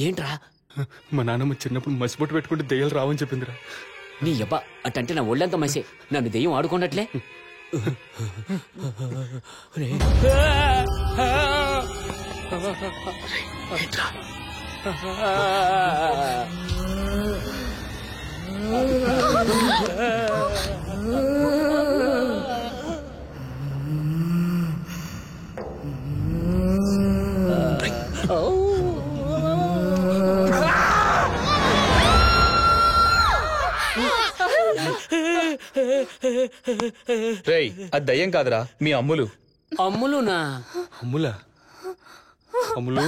ఏంట్రా? మా నాన్నమ్మ చిన్నప్పుడు మసిబొట్టు పెట్టుకుంటే దెయ్యాలు రావని చెప్పిందిరా. నీ అబ్బా అట్టంటే నా ఒళ్ళంతా మసే. నన్ను దెయ్యం ఆడుకున్నట్లే. రేయ్, అది దయ్యం కాదురా, మీ అమ్ములు. అమ్ములునా? అమ్ములా? అమ్ములు,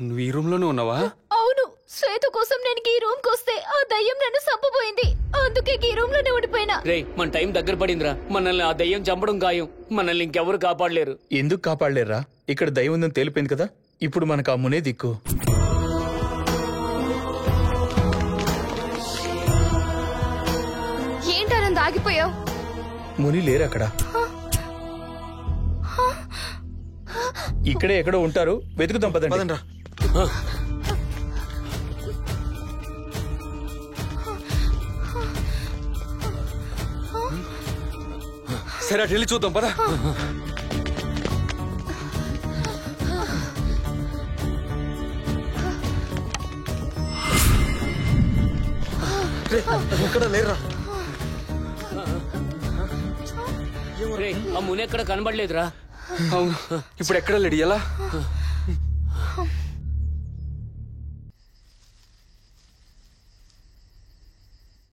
నువ్వు ఈ రూమ్ లోనే ఉన్నావా? అవును, శ్వేత కోసం నేను ఈ రూమ్ కొస్తే ఆ దయ్యం నన్ను చంపబోయింది. అందుకే ఈ రూమ్ లోనే ఉండిపోయినా. రే, మన టైం దగ్గర పడిందిరా. మనల్ని ఆ దయ్యం చంపడం ఖాయం. మనల్ని ఇంకెవరు కాపాడలేరు. ఎందుకు కాపాడలేరా? ఇక్కడ దయ్యం ఉందని తేలిపోయింది కదా. ఇప్పుడు మనకు అమ్మునే దిక్కు. ఏంటనంద ఆగిపోయావు? ముని లేరు అక్కడ. ఇక్కడే ఎక్కడో ఉంటారు, వెతుకుతాం పదండి. సరే, అటు వెళ్ళి చూద్దాం పద. ఎక్కడ లేరా? ఆ ముని ఎక్కడ కనబడలేదురా. అవును, ఇప్పుడు ఎక్కడ లేడు? ఎలా?